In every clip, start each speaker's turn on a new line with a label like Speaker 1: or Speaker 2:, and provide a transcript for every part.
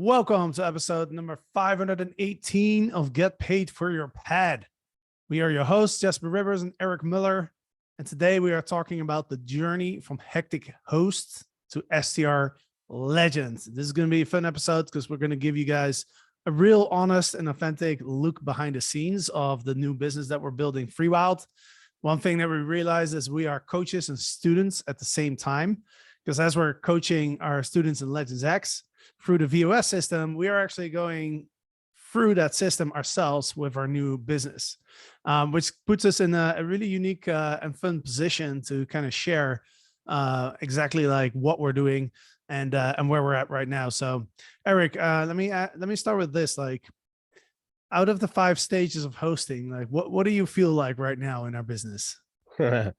Speaker 1: Welcome to episode number 518 of Get Paid for Your Pad. We are your hosts, Jasper Rivers and Eric Miller. And today we are talking about the journey from hectic host to STR Legend. This is going to be a fun episode because we're going to give you guys a real honest and authentic look behind the scenes of the new business that we're building, Freewyld. One thing that we realize is we are coaches and students at the same time, because as we're coaching our students in Legends X through the VOS system, we are actually going through that system ourselves with our new business, which puts us in a really unique and fun position to kind of share exactly like what we're doing and where we're at right now. So, Eric, let me start with this. Like, out of the 5 stages of hosting, like what do you feel like right now in our business?
Speaker 2: Yeah,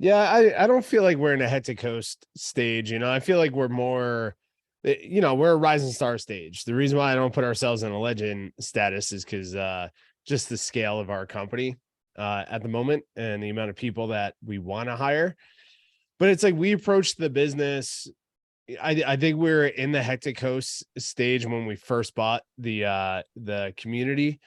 Speaker 2: I don't feel like we're in a hectic host stage. I feel like we're more, we're a rising star stage. The reason why I don't put ourselves in a legend status is because just the scale of our company at the moment and the amount of people that we want to hire. But it's like we approached the business. I think we're in the hectic host stage when we first bought the community.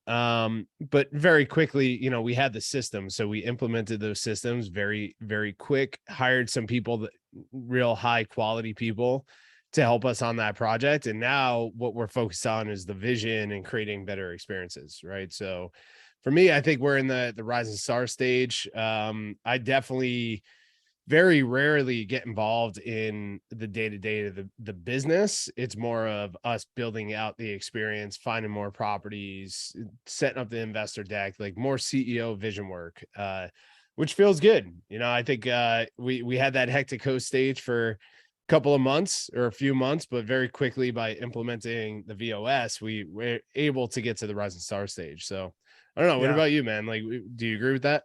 Speaker 2: But very quickly, we had the system. So we implemented those systems very, very quick, hired some people, real high quality people to help us on that project. And now what we're focused on is the vision and creating better experiences. Right. So for me, I think we're in the rising star stage. I definitely very rarely get involved in the day-to-day of the business. It's more of us building out the experience, finding more properties, setting up the investor deck, like more CEO vision work, which feels good. I think we had that hectic host stage for a couple of months or a few months, but very quickly by implementing the VOS, we were able to get to the rising star stage. So I don't know. What about you, man? Like, do you agree with that?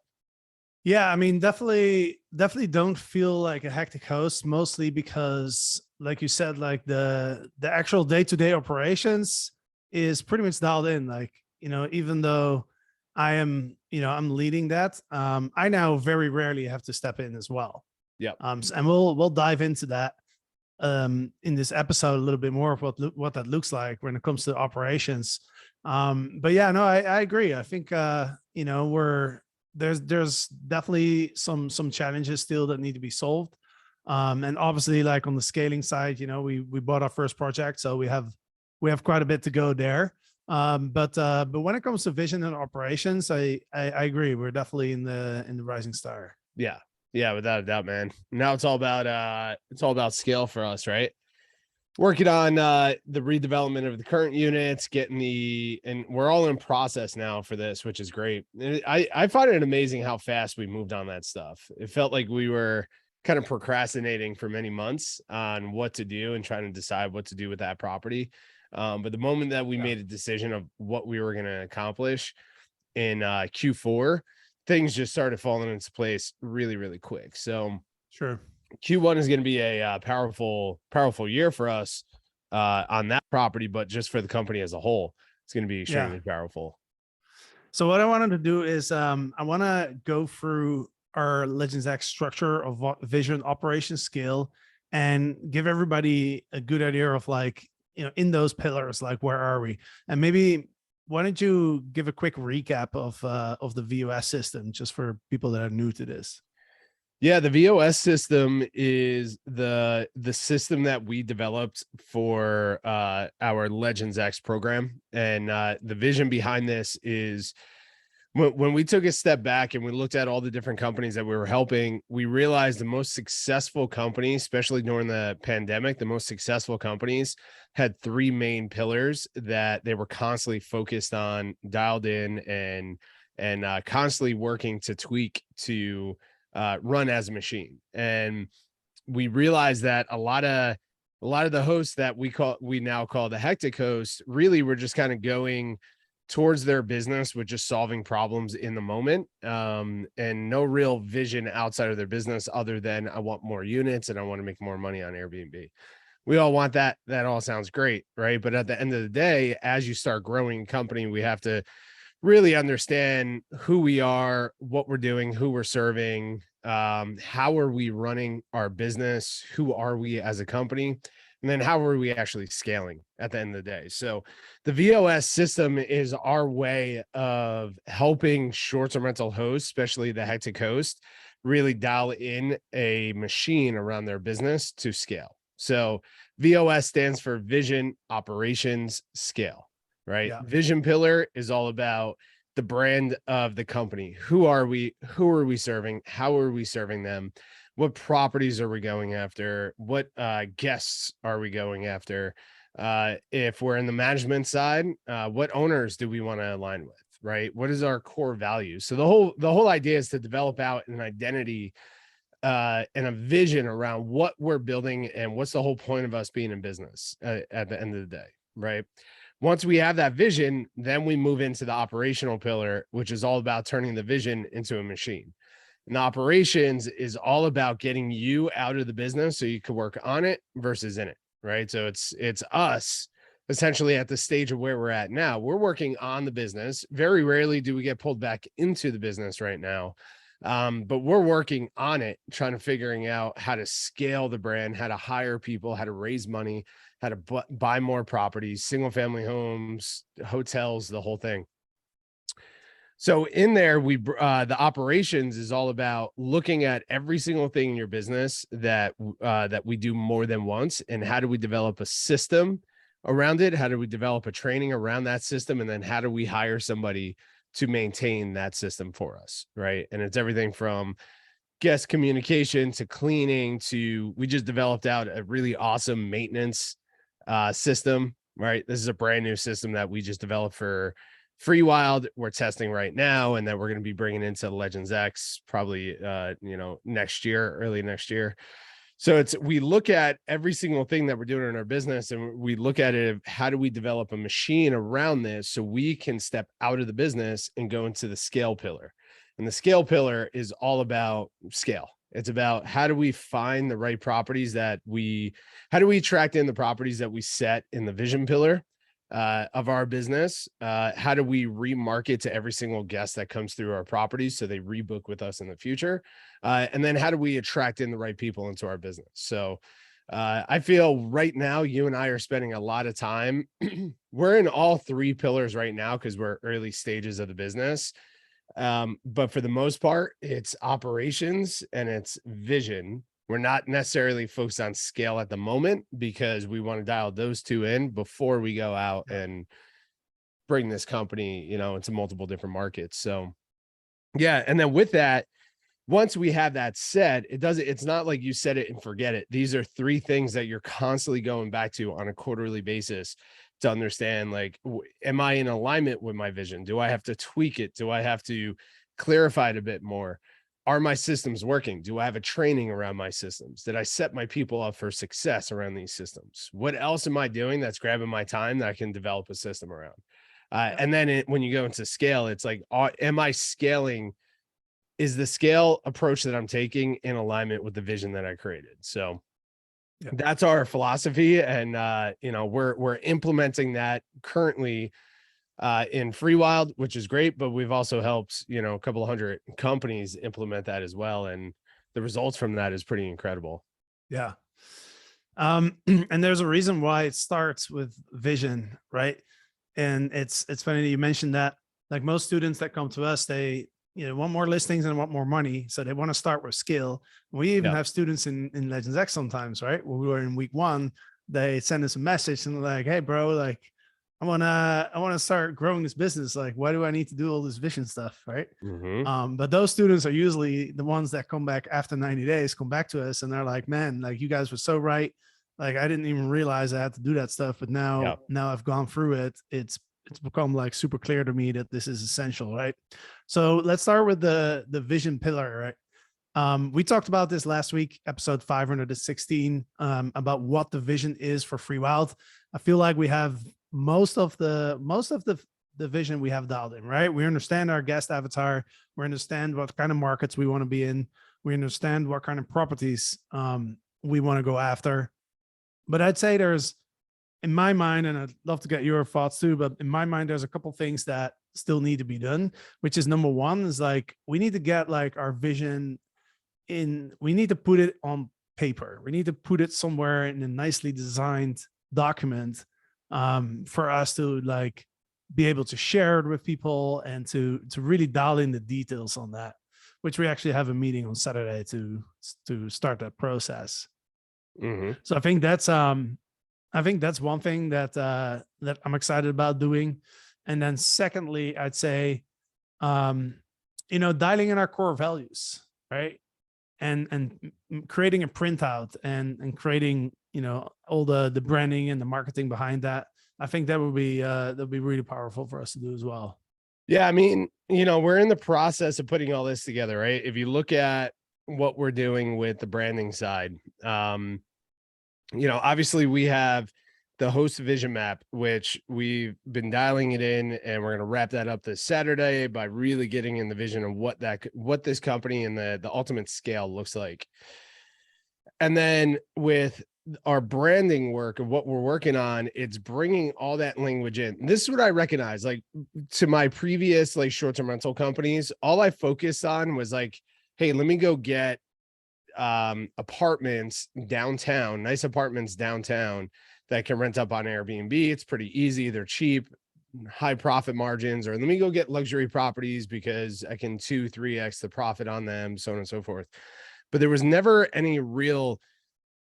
Speaker 1: Yeah, I mean, definitely don't feel like a hectic host, mostly because, like you said, like the actual day-to-day operations is pretty much dialed in. Like, even though I am, I'm leading that, I now very rarely have to step in as well.
Speaker 2: Yeah.
Speaker 1: And we'll dive into that in this episode a little bit more of what that looks like when it comes to operations. But yeah, no, I agree. I think there's definitely some challenges still that need to be solved. And obviously, like on the scaling side, we bought our first project, so we have quite a bit to go there. But when it comes to vision and operations, I agree. We're definitely in the rising star.
Speaker 2: Yeah, without a doubt, man. Now it's all about scale for us, right? Working on the redevelopment of the current units, and we're all in process now for this, which is great. I find it amazing how fast we moved on that stuff. It felt like we were kind of procrastinating for many months on what to do and trying to decide what to do with that property. But the moment that we made a decision of what we were going to accomplish in Q4, things just started falling into place really, really quick. So
Speaker 1: sure.
Speaker 2: Q1 is going to be a powerful year for us on that property, but just for the company as a whole, it's going to be extremely powerful.
Speaker 1: So what I wanted to do is I want to go through our Legends X structure of vision, operation, scale, and give everybody a good idea of, like, in those pillars, like, where are we? And maybe why don't you give a quick recap of the VOS system, just for people that are new to this?
Speaker 2: Yeah, the VOS system is the system that we developed for our Legends X program. And the vision behind this is when we took a step back and we looked at all the different companies that we were helping, we realized the most successful companies, especially during the pandemic, the most successful companies had 3 main pillars that they were constantly focused on, dialed in, and constantly working to tweak to run as a machine. And we realized that a lot of the hosts that we now call the hectic hosts really were just kind of going towards their business with just solving problems in the moment, and no real vision outside of their business other than, I want more units and I want to make more money on Airbnb. We all want that. That all sounds great, right? But at the end of the day, as you start growing a company, we have to really understand who we are, what we're doing, who we're serving, how are we running our business, who are we as a company, And then how are we actually scaling at the end of the day? So the VOS system is our way of helping short-term rental hosts, especially the hectic host, really dial in a machine around their business to scale. So VOS stands for Vision, Operations, Scale, right?
Speaker 1: Yeah.
Speaker 2: Vision pillar is all about the brand of the company. Who are we? Who are we serving? How are we serving them? What properties are we going after? What guests are we going after? If we're in the management side, what owners do we want to align with? Right? What is our core value? So the whole idea is to develop out an identity and a vision around what we're building and what's the whole point of us being in business at the end of the day, right? Once we have that vision, then we move into the operational pillar, which is all about turning the vision into a machine. And operations is all about getting you out of the business so you can work on it versus in it, right? So it's us essentially at the stage of where we're at now. We're working on the business. Very rarely do we get pulled back into the business right now. But we're working on it, trying to figuring out how to scale the brand, how to hire people, how to raise money, how to buy more properties, single family homes, hotels, the whole thing. So in there, the operations is all about looking at every single thing in your business that we do more than once, and how do we develop a system around it? How do we develop a training around that system? And then how do we hire somebody to maintain that system for us, right? And it's everything from guest communication to cleaning to, we just developed out a really awesome maintenance system, right? This is a brand new system that we just developed for Freewyld. We're testing right now, and then we're going to be bringing into Legends X probably next year, early next year. So we look at every single thing that we're doing in our business, and we look at it, how do we develop a machine around this so we can step out of the business and go into the scale pillar. And the scale pillar is all about scale. It's about how do we find the right properties how do we attract in the properties that we set in the vision pillar of our business? How do we remarket to every single guest that comes through our properties so they rebook with us in the future? And then how do we attract in the right people into our business? So I feel right now, you and I are spending a lot of time. We're in all three pillars right now because we're early stages of the business. But for the most part, it's operations and it's vision. We're not necessarily focused on scale at the moment because we want to dial those two in before we go out and bring this company, into multiple different markets. So yeah. And then with that, once we have that said, it's not like you set it and forget it. These are three things that you're constantly going back to on a quarterly basis to understand, like, am I in alignment with my vision? Do I have to tweak it? Do I have to clarify it a bit more? Are my systems working? Do I have a training around my systems? Did I set my people up for success around these systems? What else am I doing that's grabbing my time that I can develop a system around? And then when you go into scale, it's like, am I scaling? Is the scale approach that I'm taking in alignment with the vision that I created? So that's our philosophy. And, we're implementing that currently in Freewyld, which is great, but we've also helped, a couple of hundred companies implement that as well. And the results from that is pretty incredible.
Speaker 1: Yeah. And there's a reason why it starts with vision, right? And it's funny that you mentioned that. Like most students that come to us, they want more listings and want more money. So they want to start with skill. We even have students in Legends X sometimes, right? When we were in week 1, they send us a message and they're like, hey bro, like I want to start growing this business. Like, why do I need to do all this vision stuff? Right. But those students are usually the ones that come back after 90 days, come back to us and they're like, man, like you guys were so right. Like, I didn't even realize I had to do that stuff, but now I've gone through it. It's become like super clear to me that this is essential, right? So let's start with the vision pillar, right? We talked about this last week, episode 516, about what the vision is for Freewyld. I feel like we have most of the vision we have dialed in, right? We understand our guest avatar. We understand what kind of markets we want to be in. We understand what kind of properties we want to go after. But I'd say there's, in my mind, and I'd love to get your thoughts too, but in my mind, there's a couple things that still need to be done, which is number one is like, we need to get like our vision in, we need to put it on paper. We need to put it somewhere in a nicely designed document for us to like be able to share it with people and to really dial in the details on that, which we actually have a meeting on Saturday to start that process. So I think that's one thing that that I'm excited about doing. And then secondly, I'd say, dialing in our core values, right? And creating a printout and creating, all the branding and the marketing behind that. I think that'll be really powerful for us to do as well.
Speaker 2: Yeah, I mean, we're in the process of putting all this together, right? If you look at what we're doing with the branding side, obviously we have the host vision map, which we've been dialing it in, and we're going to wrap that up this Saturday by really getting in the vision of what this company and the ultimate scale looks like. And then with our branding work of what we're working on, it's bringing all that language in. This is what I recognize, like to my previous like short-term rental companies, all I focused on was like, hey, let me go get apartments downtown, nice apartments downtown that can rent up on Airbnb. It's pretty easy. They're cheap, high profit margins, or let me go get luxury properties because I can 2-3x the profit on them, so on and so forth. But there was never any real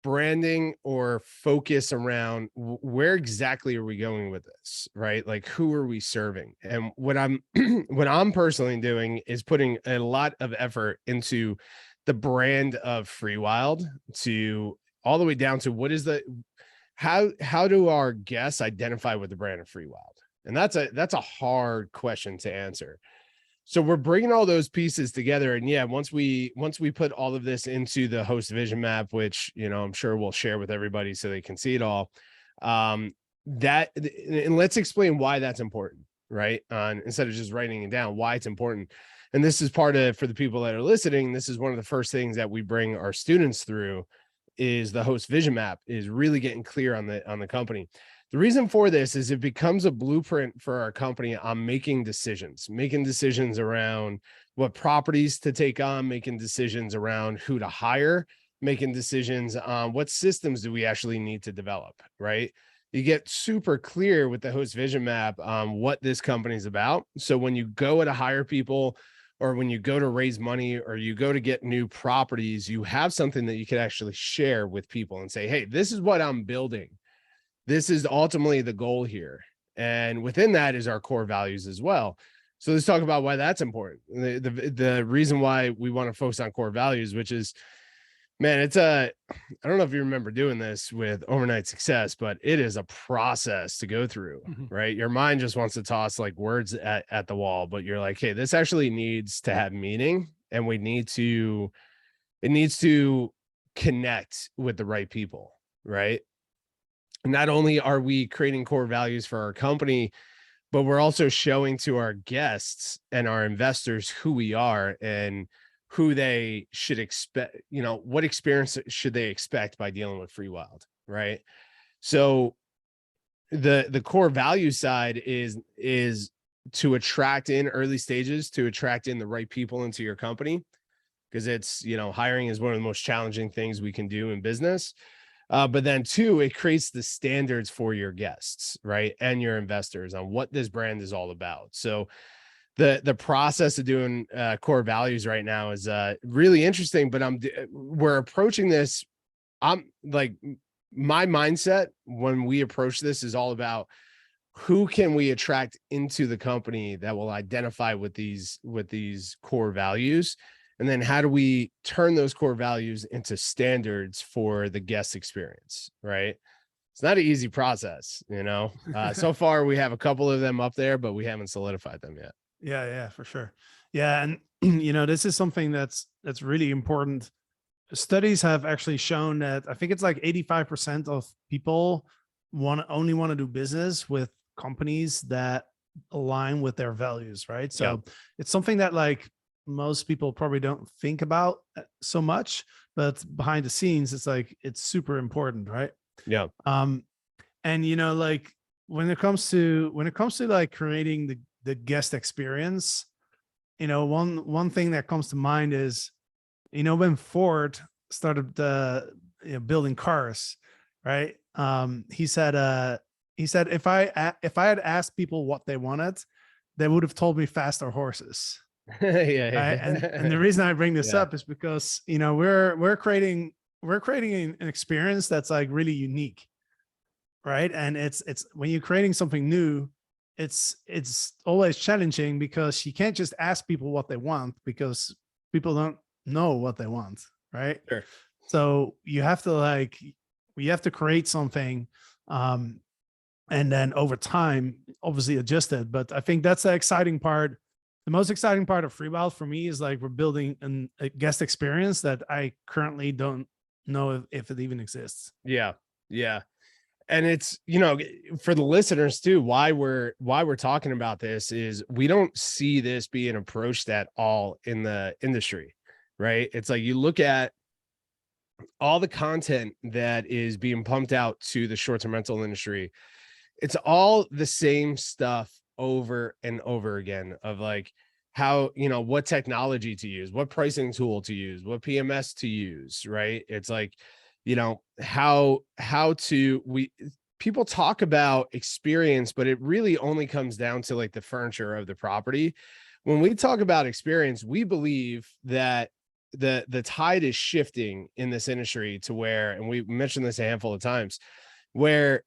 Speaker 2: branding or focus around where exactly are we going with this, right? Like who are we serving? And what I'm personally doing is putting a lot of effort into the brand of Freewyld, to all the way down to what is how do our guests identify with the brand of Freewyld? And that's a hard question to answer. So we're bringing all those pieces together, and yeah, once we put all of this into the host vision map, which I'm sure we'll share with everybody so they can see it all, and let's explain why that's important, right? Instead of just writing it down, why it's important. And this is part of, for the people that are listening, this is one of the first things that we bring our students through, is the host vision map, is really getting clear on the company. The reason for this is it becomes a blueprint for our company on making decisions around what properties to take on, making decisions around who to hire, making decisions on what systems do we actually need to develop, right? You get super clear with the host vision map on what this company is about. So when you go to hire people, or when you go to raise money, or you go to get new properties, you have something that you can actually share with people and say, hey, this is what I'm building. This is ultimately the goal here. And within that is our core values as well. So let's talk about why that's important. The reason why we want to focus on core values, which is, man, I don't know if you remember doing this with overnight success, but it is a process to go through, right? Your mind just wants to toss like words at the wall, but you're like, hey, this actually needs to have meaning, and it needs to connect with the right people, right? Not only are we creating core values for our company, but we're also showing to our guests and our investors who we are and who they should expect, what experience should they expect by dealing with Freewyld, right? So the core value side is to attract in early stages, to attract in the right people into your company, because it's, hiring is one of the most challenging things we can do in business. But then two, it creates the standards for your guests, right? And your investors on what this brand is all about. So the process of doing core values right now is really interesting, but we're approaching this. I'm like, my mindset when we approach this is all about who can we attract into the company that will identify with these core values. And then how do we turn those core values into standards for the guest experience, right? It's not an easy process, so far we have a couple of them up there, but we haven't solidified them yet.
Speaker 1: Yeah, for sure. Yeah. And, this is something that's really important. Studies have actually shown that I think it's like 85% of people only want to do business with companies that align with their values, right? So it's something that like most people probably don't think about so much, but behind the scenes, it's super important, right?
Speaker 2: Yeah.
Speaker 1: And like when it comes to like creating the guest experience, one thing that comes to mind is, when Ford started building cars, right? He said if I had asked people what they wanted, they would have told me faster horses. Right? And the reason I bring this
Speaker 2: Yeah.
Speaker 1: up is because, you know, we're creating an experience that's like really unique, right? And it's when you're creating something new, it's always challenging because you can't just ask people what they want because people don't know what they want, right?
Speaker 2: Sure.
Speaker 1: So you have to create something, and then over time obviously adjust it. But I think that's the exciting part. The most exciting part of Freewyld for me is like we're building a guest experience that I currently don't know if it even exists.
Speaker 2: Yeah. Yeah. And it's, you know, for the listeners too, why we're talking about this is we don't see this being approached at all in the industry, right? It's like you look at all the content that is being pumped out to the short-term rental industry. It's all the same stuff over and over again of like how, you know, what technology to use, what pricing tool to use, what PMS to use, right? It's like, you know, how people talk about experience, but it really only comes down to like the furniture of the property. When we talk about experience, we believe that the tide is shifting in this industry to where, and we mentioned this a handful of times, where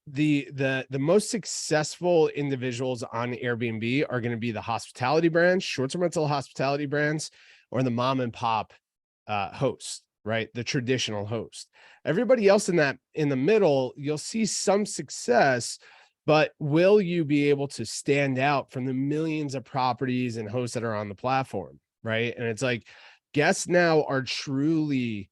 Speaker 2: the most successful individuals on Airbnb are going to be the hospitality brands, short-term rental hospitality brands, or the mom and pop host, right? The traditional host. Everybody else in the middle, you'll see some success, but will you be able to stand out from the millions of properties and hosts that are on the platform, right? And it's like guests now are truly,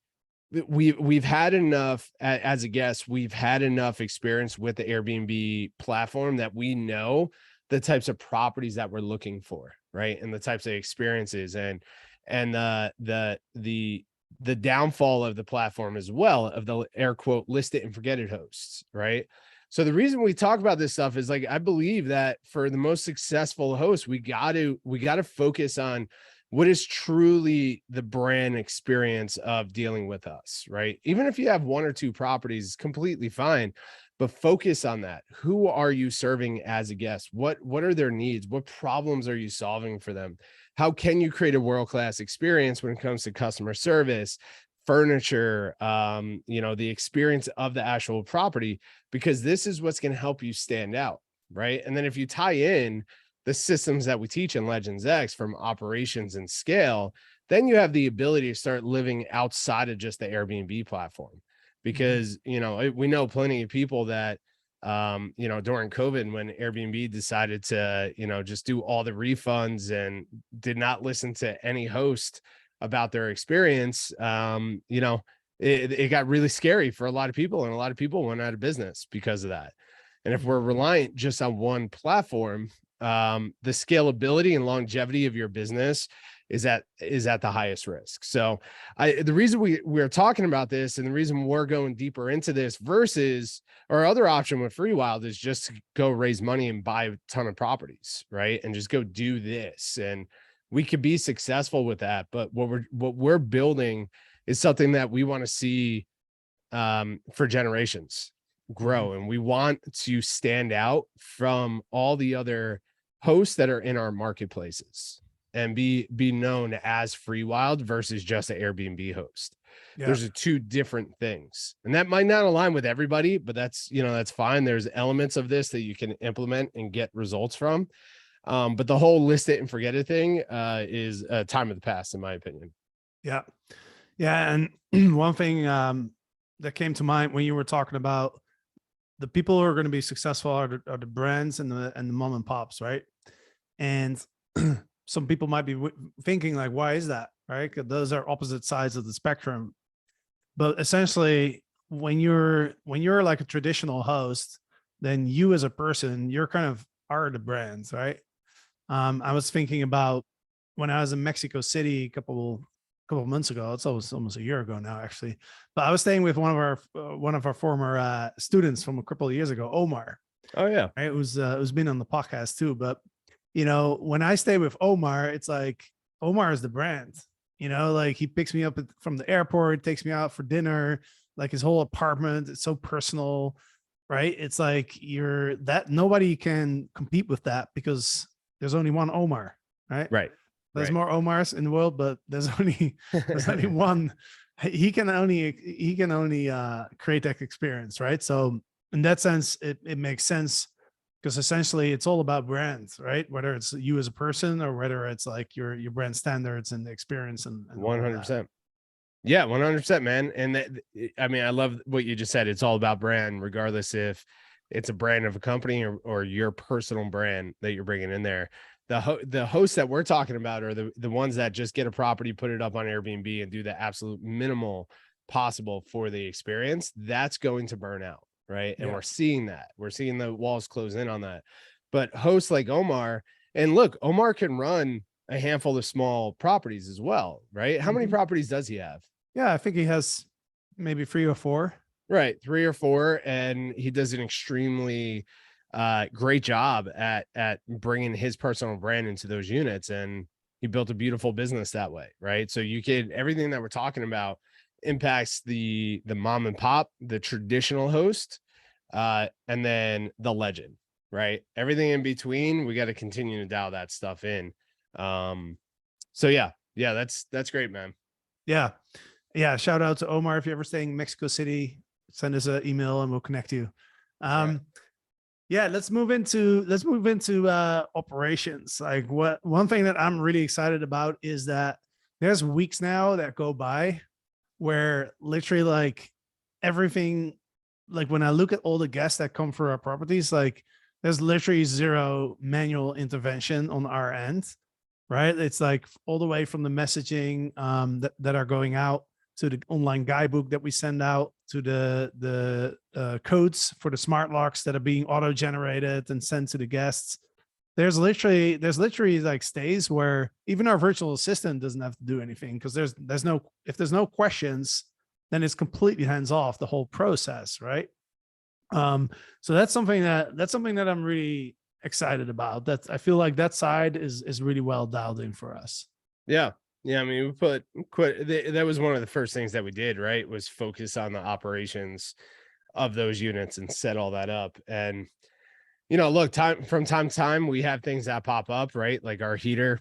Speaker 2: we've had enough as a guest, we've had enough experience with the Airbnb platform that we know the types of properties that we're looking for, right? And the types of experiences and the downfall of the platform as well, of the air quote list it and forget it hosts, right? So the reason we talk about this stuff is like, I believe that for the most successful hosts, we got to focus on what is truly the brand experience of dealing with us, right? Even if you have one or two properties, completely fine, but focus on that. Who are you serving as a guest? What are their needs? What problems are you solving for them? How can you create a world-class experience when it comes to customer service, furniture, you know, the experience of the actual property? Because this is what's going to help you stand out, right? And then if you tie in the systems that we teach in Legends X from operations and scale, then you have the ability to start living outside of just the Airbnb platform. Because, you know, we know plenty of people that, you know, during COVID, when Airbnb decided to, you know, just do all the refunds and did not listen to any host about their experience, you know, it got really scary for a lot of people, and a lot of people went out of business because of that. And if we're reliant just on one platform, the scalability and longevity of your business is at the highest risk. So the reason we're talking about this, and the reason we're going deeper into this versus our other option with Freewyld, is just to go raise money and buy a ton of properties, right? And just go do this. And we could be successful with that. But what we're building is something that we want to see for generations grow. And we want to stand out from all the other hosts that are in our marketplaces and be known as Freewyld versus just an Airbnb host. Yeah. There's two different things, and that might not align with everybody, but that's, you know, that's fine. There's elements of this that you can implement and get results from. But the whole list it and forget it thing is a time of the past, in my opinion.
Speaker 1: Yeah. Yeah. And one thing that came to mind when you were talking about the people who are going to be successful are the brands and the mom and pops, right? And some people might be thinking like, why is that, right? Because those are opposite sides of the spectrum. But essentially, when you're like a traditional host, then you as a person, you're kind of are the brands, right? I was thinking about when I was in Mexico City a couple of months ago. It's almost a year ago now, actually. But I was staying with one of our former students from a couple of years ago, Omar.
Speaker 2: Oh yeah,
Speaker 1: right? It was been on the podcast too. But you know, when I stay with Omar, it's like Omar is the brand, You know, like he picks me up from the airport, takes me out for dinner, like his whole apartment. It's so personal, right? It's like nobody can compete with that because there's only one Omar, right?
Speaker 2: Right.
Speaker 1: There's
Speaker 2: Right.
Speaker 1: more Omars in the world, but there's only one. He can only create that experience, right? So in that sense, it makes sense because essentially it's all about brands, right? Whether it's you as a person or whether it's like your brand standards and the experience and all of that.
Speaker 2: 100%. Yeah, 100%, man. And I mean, I love what you just said. It's all about brand, regardless if it's a brand of a company or your personal brand that you're bringing in there. The hosts that we're talking about are the ones that just get a property, put it up on Airbnb, and do the absolute minimal possible for the experience. That's going to burn out, right? And
Speaker 1: Yeah.
Speaker 2: we're seeing that. We're seeing the walls close in on that. But hosts like Omar, and look, Omar can run a handful of small properties as well, right? How many
Speaker 1: Mhm.
Speaker 2: properties does he have?
Speaker 1: Yeah, I think he has maybe 3 or 4.
Speaker 2: Right, 3 or 4, and he does an extremely great job at bringing his personal brand into those units, and he built a beautiful business that way, right? So you could everything that we're talking about impacts the mom and pop, the traditional host, and then the legend, right? Everything in between, we got to continue to dial that stuff in. So yeah, that's great, man.
Speaker 1: Yeah. Yeah. Shout out to Omar. If you're ever staying in Mexico City, send us an email and we'll connect you.
Speaker 2: Right.
Speaker 1: Yeah, let's move into operations. Like one thing that I'm really excited about is that there's weeks now that go by where literally like everything, like when I look at all the guests that come for our properties, like there's literally zero manual intervention on our end, right? It's like all the way from the messaging that are going out to the online guidebook that we send out to the codes for the smart locks that are being auto generated and sent to the guests. There's literally like stays where even our virtual assistant doesn't have to do anything because there's no questions, then it's completely hands off the whole process, right? So that's something that I'm really excited about. That I feel like that side is really well dialed in for us.
Speaker 2: Yeah. Yeah. I mean, we put quite, that was one of the first things that we did, right? Was focus on the operations of those units and set all that up. And, look, from time to time, we have things that pop up, right? Like our heater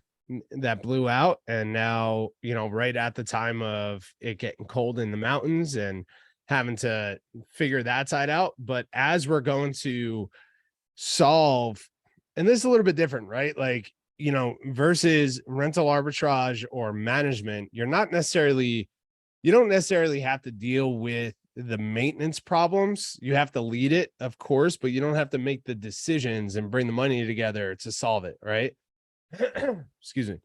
Speaker 2: that blew out. And now, right at the time of it getting cold in the mountains and having to figure that side out. But as we're going to solve, and this is a little bit different, right? Like, versus rental arbitrage or management, you don't necessarily have to deal with the maintenance problems. You have to lead it, of course, but you don't have to make the decisions and bring the money together to solve it, right? Excuse me.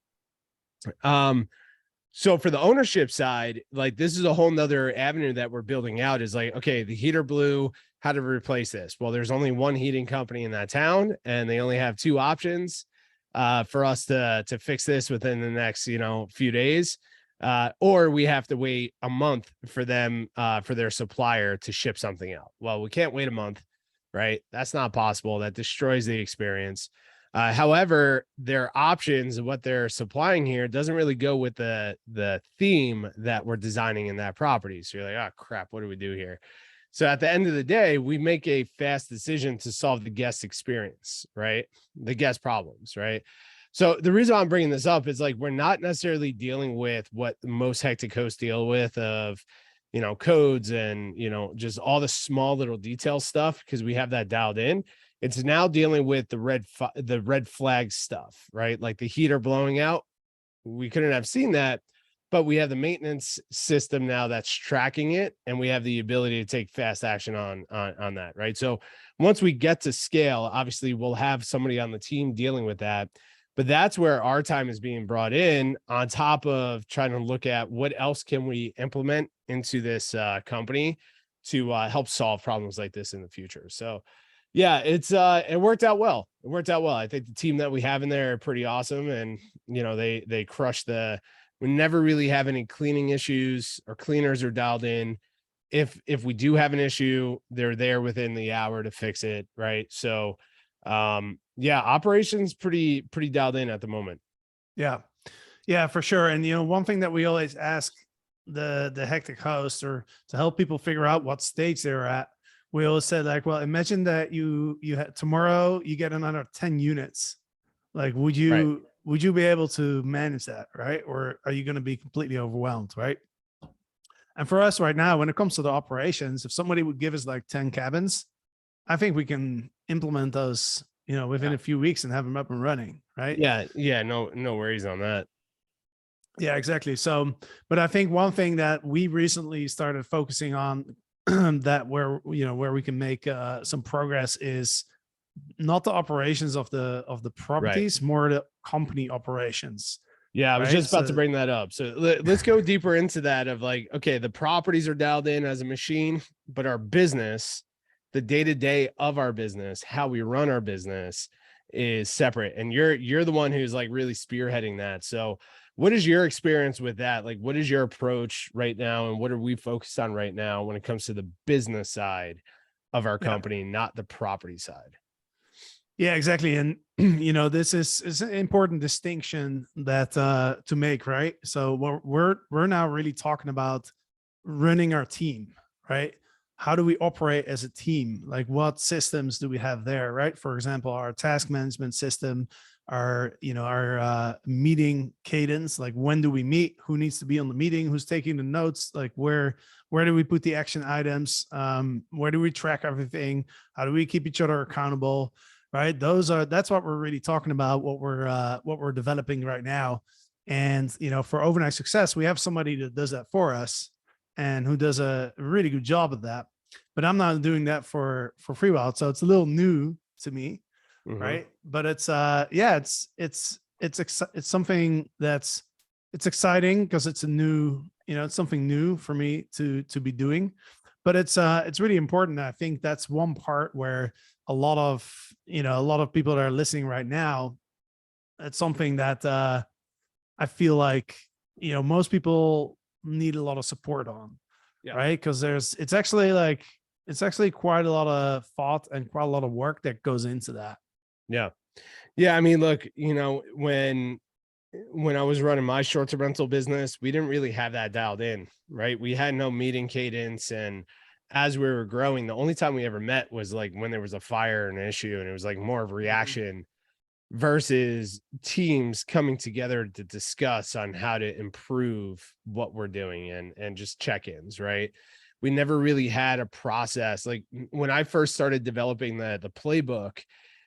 Speaker 2: So for the ownership side, like this is a whole nother avenue that we're building out is like, okay, the heater blew, how to replace this? Well, there's only one heating company in that town and they only have 2 options for us to fix this within the next, few days. Or we have to wait a month for them, for their supplier to ship something out. Well, we can't wait a month, right? That's not possible. That destroys the experience. However, their options and what they're supplying here doesn't really go with the theme that we're designing in that property. So you're like, oh crap, what do we do here? So at the end of the day, we make a fast decision to solve the guest experience, right? The guest problems, right? So the reason I'm bringing this up is like we're not necessarily dealing with what most hectic hosts deal with of, codes and, just all the small little detail stuff because we have that dialed in. It's now dealing with the red flag stuff, right? Like the heater blowing out. We couldn't have seen that, but we have the maintenance system now that's tracking it, and we have the ability to take fast action on that, right? So once we get to scale, obviously we'll have somebody on the team dealing with that. But that's where our time is being brought in on top of trying to look at what else can we implement into this company to help solve problems like this in the future. So yeah, it worked out well. It worked out well. I think the team that we have in there are pretty awesome. And they crush we never really have any cleaning issues or cleaners are dialed in. If we do have an issue, they're there within the hour to fix it. Right. So yeah, operations pretty dialed in at the moment.
Speaker 1: Yeah. Yeah, for sure. And one thing that we always ask the hectic host, or to help people figure out what stage they're at, we always said, like, well, imagine that you had tomorrow you get another 10 units. Like, would
Speaker 2: Right.
Speaker 1: you be able to manage that, right? Or are you going to be completely overwhelmed, right? And for us right now, when it comes to the operations, if somebody would give us like 10 cabins, I think we can implement those, within
Speaker 2: Yeah.
Speaker 1: a few weeks and have them up and running, right?
Speaker 2: Yeah. No worries on that.
Speaker 1: Yeah, exactly. So, but I think one thing that we recently started focusing on that where we can make some progress is not the operations of the
Speaker 2: Right.
Speaker 1: properties, more the company operations.
Speaker 2: Yeah, I was
Speaker 1: Right.
Speaker 2: just about to
Speaker 1: So
Speaker 2: bring that up. So let's go deeper into that of like, okay, the properties are dialed in as a machine, but our business, the day-to-day of our business, how we run our business is separate. And you're the one who's like really spearheading that. So what is your experience with that? Like, what is your approach right now? And what are we focused on right now when it comes to the business side of our
Speaker 1: yeah,
Speaker 2: company, not the property side?
Speaker 1: yeah, exactly. And this is an important distinction that to make, right? So we're now really talking about running our team, right? How do we operate as a team? Like, what systems do we have there, right? For example, our task management system, our meeting cadence, like when do we meet, who needs to be on the meeting, who's taking the notes, like where do we put the action items, where do we track everything, how do we keep each other accountable, right? That's what we're really talking about, what we're developing right now. And for overnight success, we have somebody that does that for us and who does a really good job of that. But I'm not doing that for Freewyld, so it's a little new to me, right? But it's it's something it's exciting because it's a new, it's something new for me to be doing. But it's really important. I think that's one part where a lot of people that are listening right now, it's something that I feel like most people need a lot of support on,
Speaker 2: Yeah.
Speaker 1: right? Because it's actually quite a lot of thought and quite a lot of work that goes into that.
Speaker 2: Yeah. Yeah. I mean, look, when I was running my short-term rental business, we didn't really have that dialed in, right? We had no meeting cadence. And as we were growing, the only time we ever met was like when there was a fire and an issue, and it was like more of reaction versus teams coming together to discuss on how to improve what we're doing and just check-ins, right? We never really had a process. Like when I first started developing the playbook,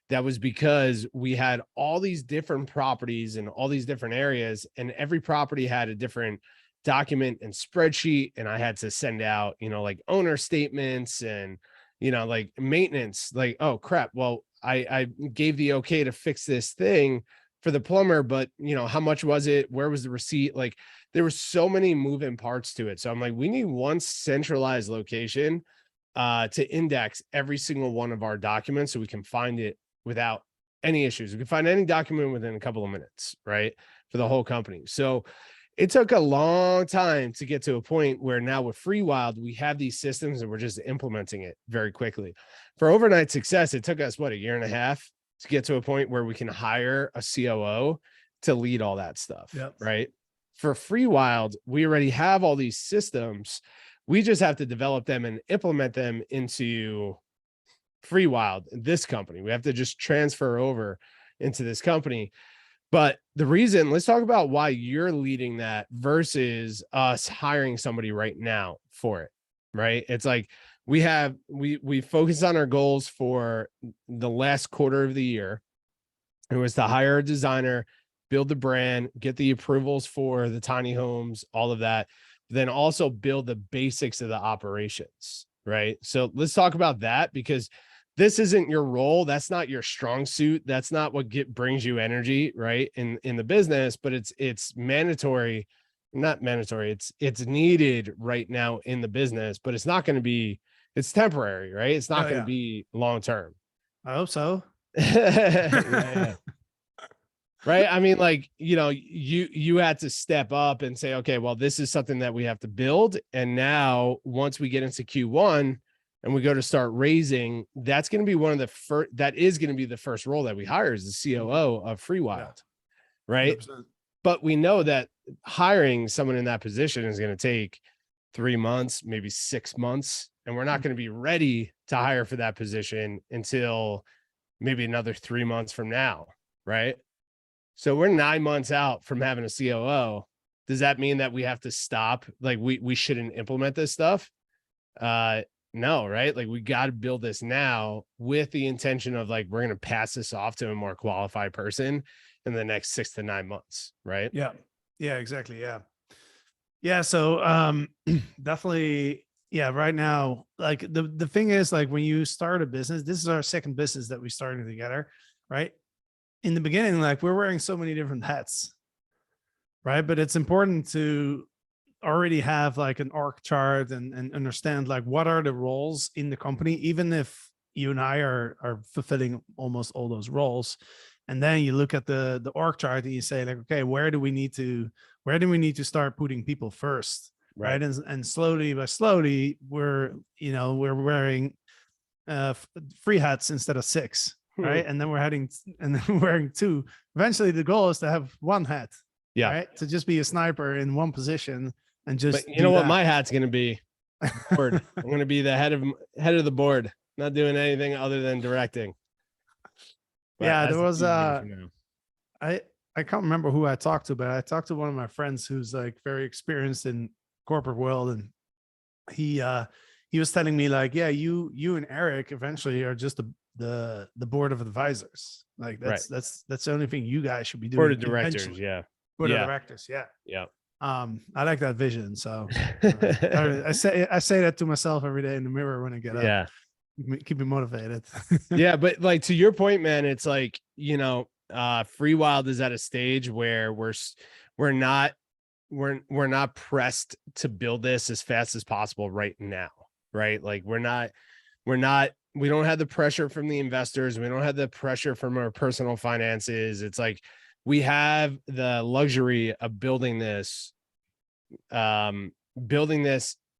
Speaker 2: that was because we had all these different properties in all these different areas, and every property had a different document and spreadsheet, and I had to send out, like owner statements and, like maintenance, like, oh crap, well, I gave the okay to fix this thing for the plumber, but how much was it? Where was the receipt? Like there were so many moving parts to it. So I'm like, we need one centralized location to index every single one of our documents so we can find it without any issues. We can find any document within a couple of minutes, right? For the whole company. So it took a long time to get to a point where now with Freewyld, we have these systems and we're just implementing it very quickly. For overnight success, it took us a year and a half to get to a point where we can hire a COO to lead all that stuff.
Speaker 1: Yep.
Speaker 2: Right. For Freewyld, we already have all these systems. We just have to develop them and implement them into Freewyld, this company. We have to just transfer over into this company. But the reason, let's talk about why you're leading that versus us hiring somebody right now for it, right? It's like we focus on our goals for the last quarter of the year. It was to hire a designer, build the brand, get the approvals for the tiny homes, all of that, then also build the basics of the operations, right? So let's talk about that, because this isn't your role. That's not your strong suit. That's not what brings you energy, right? In the business, but it's mandatory, not mandatory. It's needed right now in the business, but it's not going to be, it's temporary, right? It's not going to be long-term.
Speaker 1: I hope so.
Speaker 2: Yeah. Right. I mean, like, you had to step up and say, okay, well, this is something that we have to build. And now once we get into Q1, and we go to start raising, that's going to be one of the first, that is going to be the first role that we hire, is the COO of Freewyld, right?
Speaker 1: 100%.
Speaker 2: but we know that hiring someone in that position is going to take 3 months, maybe 6 months, and we're not going to be ready to hire for that position until maybe another 3 months from now, right? So we're 9 months out from having a COO. Does that mean that we have to stop? Like we shouldn't implement this stuff? No, right? Like we got to build this now with the intention of like, we're going to pass this off to a more qualified person in the next 6 to 9 months, right?
Speaker 1: Yeah. Yeah, exactly. Yeah. Yeah. So definitely, yeah, right now, like the thing is, like when you start a business, this is our second business that we started together, right? In the beginning, like we're wearing so many different hats, right? But it's important to already have like an org chart and understand like what are the roles in the company, even if you and I are fulfilling almost all those roles. And then you look at the org chart and you say like, okay, where do we need to start putting people first? Right. And slowly by slowly, we're wearing three hats instead of six. Right. And then we're wearing two. Eventually the goal is to have one hat.
Speaker 2: Yeah.
Speaker 1: Right. To just be a sniper in one position and just,
Speaker 2: but you know what my hat's going to be? Board. I'm going to be the head of the board, not doing anything other than directing. But
Speaker 1: yeah, there was I can't remember who I talked to, but I talked to one of my friends who's like very experienced in corporate world, and he was telling me like, yeah, you and Eric eventually are just the board of advisors. Like that's the only thing you guys should be doing.
Speaker 2: Board of directors,
Speaker 1: board of directors,
Speaker 2: yeah.
Speaker 1: I like that vision. So I say that to myself every day in the mirror when I get up.
Speaker 2: Yeah.
Speaker 1: Keep me motivated.
Speaker 2: Yeah, but like to your point, man, it's like, Freewyld is at a stage where we're not pressed to build this as fast as possible right now, right? Like we don't have the pressure from the investors, we don't have the pressure from our personal finances. It's like we have the luxury of building this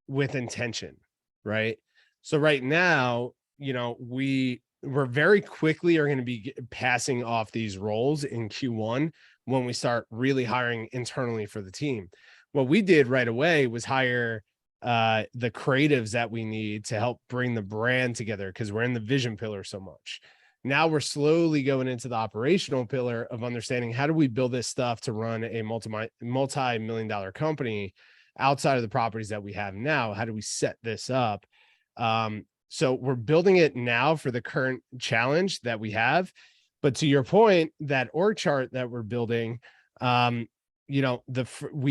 Speaker 2: with intention, right? So right now, we're very quickly are going to be passing off these roles in Q1 when we start really hiring internally for the team. What we did right away was hire the creatives that we need to help bring the brand together, because we're in the vision pillar so much. Now we're slowly going into the operational pillar of understanding how do we build this stuff to run a multi-million-dollar company outside of the properties that we have now. How do we set this up? So we're building it now for the current challenge that we have. But to your point, that org chart that we're building, we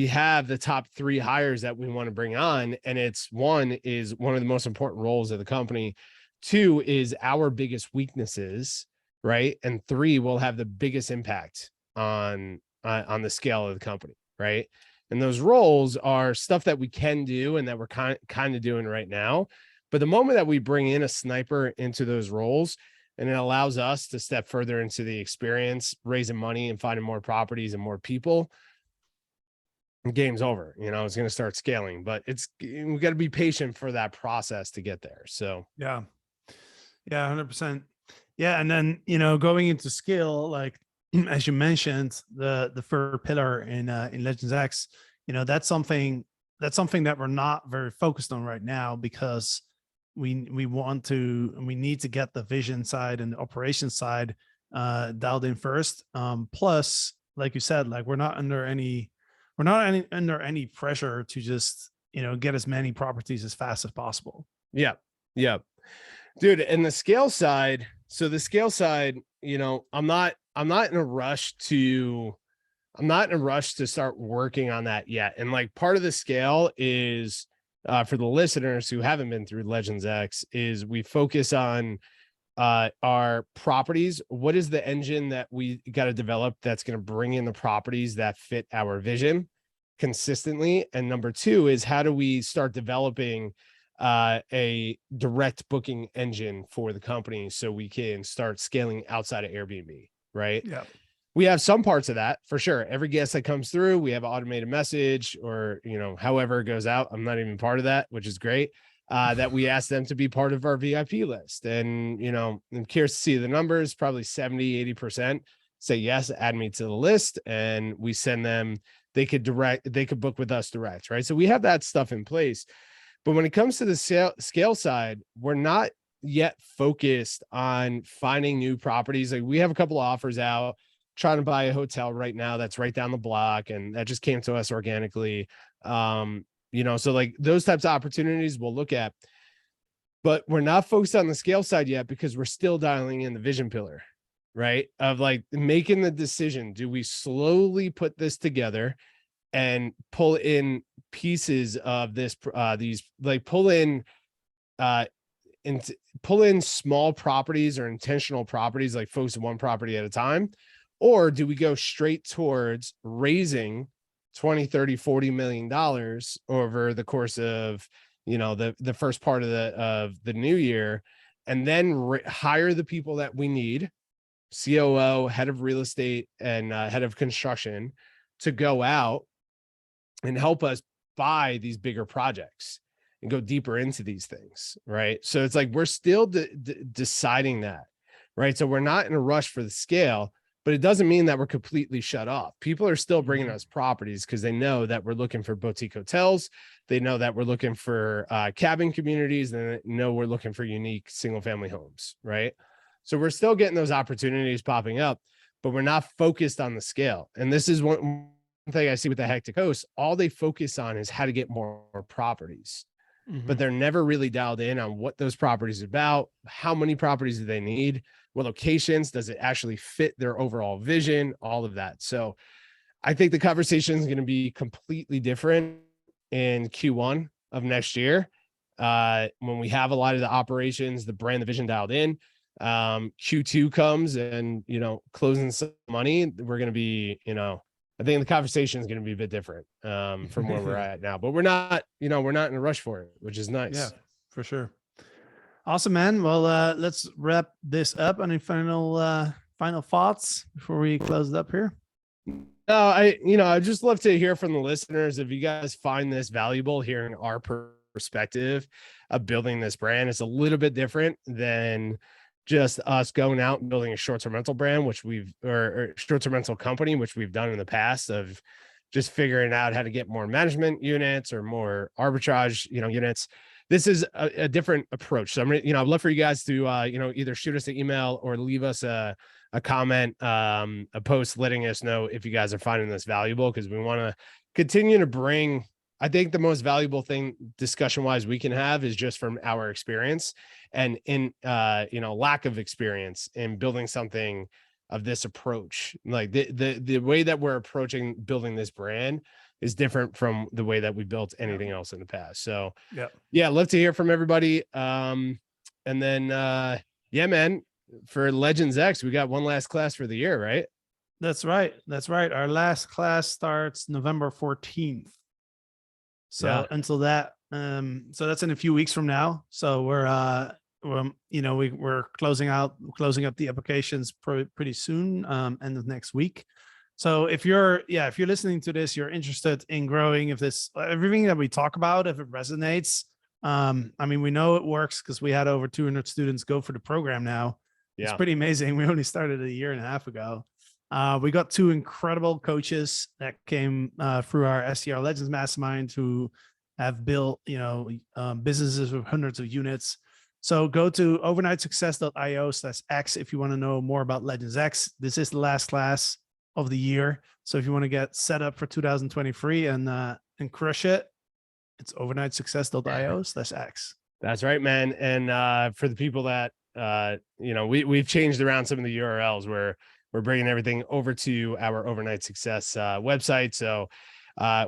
Speaker 2: have the top 3 hires that we want to bring on. And it's one of the most important roles of the company. 2 is our biggest weaknesses, right? And 3 will have the biggest impact on the scale of the company, right? And those roles are stuff that we can do and that we're kind of doing right now. But the moment that we bring in a sniper into those roles, and it allows us to step further into the experience, raising money and finding more properties and more people, game's over. It's going to start scaling, but we got to be patient for that process to get there. So
Speaker 1: yeah, 100%. Yeah. And then, going into scale, like, as you mentioned, the third pillar in Legends X, that's something that we're not very focused on right now, because we need to get the vision side and the operation side dialed in first. Plus, like you said, like we're not under any pressure to just get as many properties as fast as possible.
Speaker 2: Yeah, dude. And the scale side, I'm not in a rush to start working on that yet. And like part of the scale is, for the listeners who haven't been through Legends X, is we focus on our properties. What is the engine that we got to develop that's going to bring in the properties that fit our vision consistently? And number 2 is, how do we start developing a direct booking engine for the company so we can start scaling outside of Airbnb, right?
Speaker 1: Yeah.
Speaker 2: We have some parts of that for sure. Every guest that comes through, we have an automated message, or, however it goes out. I'm not even part of that, which is great. That we ask them to be part of our VIP list. And, I'm curious to see the numbers, probably 70, 80%. say yes, add me to the list, and we send them. They could book with us direct, right? So we have that stuff in place. But when it comes to the scale side, we're not yet focused on finding new properties. Like, we have a couple of offers out, trying to buy a hotel right now that's right down the block, and that just came to us organically. So like those types of opportunities we'll look at, but we're not focused on the scale side yet because we're still dialing in the vision pillar, right? Of like making the decision, do we slowly put this together and pull in pieces of this, pull in small properties or intentional properties, like focus on one property at a time? Or do we go straight towards raising 20, 30, $40 million over the course of, the first part of the new year, and then hire the people that we need, COO, head of real estate, and head of construction, to go out and help us buy these bigger projects and go deeper into these things, right? So it's like we're still deciding that, right? So we're not in a rush for the scale, but it doesn't mean that we're completely shut off. People are still bringing us properties because they know that we're looking for boutique hotels. They know that we're looking for cabin communities, and they know we're looking for unique single family homes, right? So we're still getting those opportunities popping up, but we're not focused on the scale. And this is one thing I see with the Hectic Host. All they focus on is how to get more properties, but they're never really dialed in on what those properties are about. How many properties do they need? What locations? Does it actually fit their overall vision? All of that. So I think the conversation is going to be completely different in Q1 of next year, when we have a lot of the operations, the brand, the vision dialed in. Q2 comes and, closing some money, we're going to be, I think the conversation is going to be a bit different from where we're at now, but we're not in a rush for it, which is nice.
Speaker 1: Yeah, for sure. Awesome, man. Well, let's wrap this up. Any final thoughts before we close it up here?
Speaker 2: No, I'd just love to hear from the listeners. If you guys find this valuable, hearing our perspective of building this brand, it's a little bit different than just us going out and building a short-term rental brand, or short-term rental company, which we've done in the past, of just figuring out how to get more management units or more arbitrage, units. This is a different approach. So I'd love for you guys to, either shoot us an email or leave us a comment, a post letting us know if you guys are finding this valuable, because we want to continue to bring, I think the most valuable thing discussion wise we can have is just from our experience, and in, lack of experience in building something of this approach. Like the way that we're approaching building this brand is different from the way that we built anything else in the past. So yeah, love to hear from everybody. And then, man, for Legends X, we got one last class for the year, right?
Speaker 1: That's right. Our last class starts November 14th. So until that, so that's in a few weeks from now. So we're closing up the applications pretty soon, end of next week. So if you're listening to this, you're interested in growing, if everything that we talk about, if it resonates, we know it works because we had over 200 students go for the program now. Yeah. It's pretty amazing. We only started a year and a half ago. We got 2 incredible coaches that came through our STR Legends mastermind who have built, businesses with hundreds of units. So go to overnightsuccess.io/X if you want to know more about Legends X. This is the last class of the year. So if you want to get set up for 2023 and crush it, it's overnightsuccess.io/X.
Speaker 2: That's right, man. And for the people that, we've changed around some of the URLs where we're bringing everything over to our Overnight Success website. So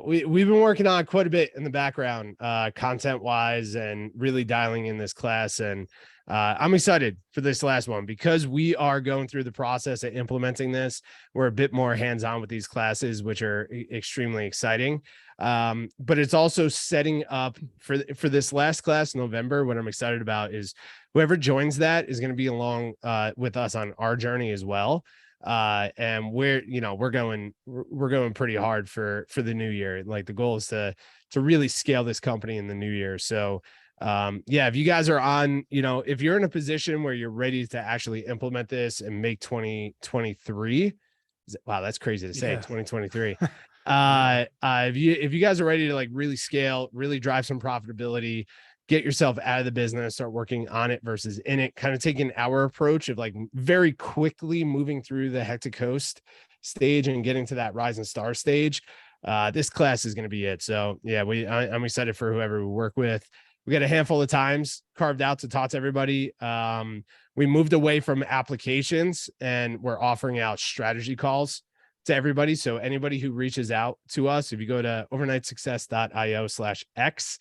Speaker 2: we've been working on quite a bit in the background, content wise, and really dialing in this class. And I'm excited for this last one because we are going through the process of implementing this. We're a bit more hands-on with these classes, which are extremely exciting. But it's also setting up for this last class in November. What I'm excited about is whoever joins that is going to be along with us on our journey as well. And we're going pretty hard for the new year. Like the goal is to really scale this company in the new year. So if you guys are on, if you're in a position where you're ready to actually implement this and make 2023 Wow, that's crazy to say.
Speaker 1: Yeah.
Speaker 2: 2023. If you guys are ready to like really scale, really drive some profitability, get yourself out of the business, start working on it versus in it, kind of taking our approach of like very quickly moving through the hectic host stage and getting to that rising star stage. This class is going to be it. So yeah, I'm excited for whoever we work with. We got a handful of times carved out to talk to everybody. We moved away from applications and we're offering out strategy calls to everybody. So anybody who reaches out to us, if you go to overnightsuccess.io/X,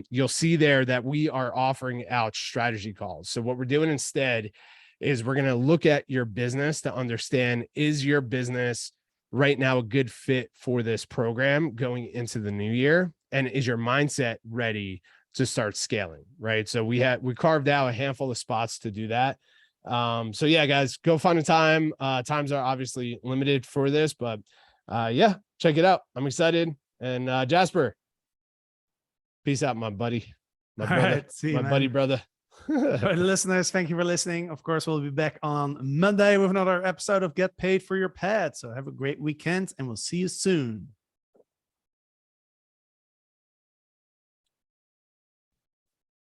Speaker 2: you'll see there that we are offering out strategy calls. So what we're doing instead is we're going to look at your business to understand, is your business right now a good fit for this program going into the new year? And is your mindset ready to start scaling? Right. So we carved out a handful of spots to do that. So yeah, guys, go find a time. Times are obviously limited for this, but yeah, check it out. I'm excited. And Jasper, peace out, my buddy, my brother,
Speaker 1: right, see you,
Speaker 2: my buddy,
Speaker 1: man.
Speaker 2: brother.
Speaker 1: For the listeners, thank you for listening. Of course, we'll be back on Monday with another episode of Get Paid for Your Pet. So have a great weekend and we'll see you soon.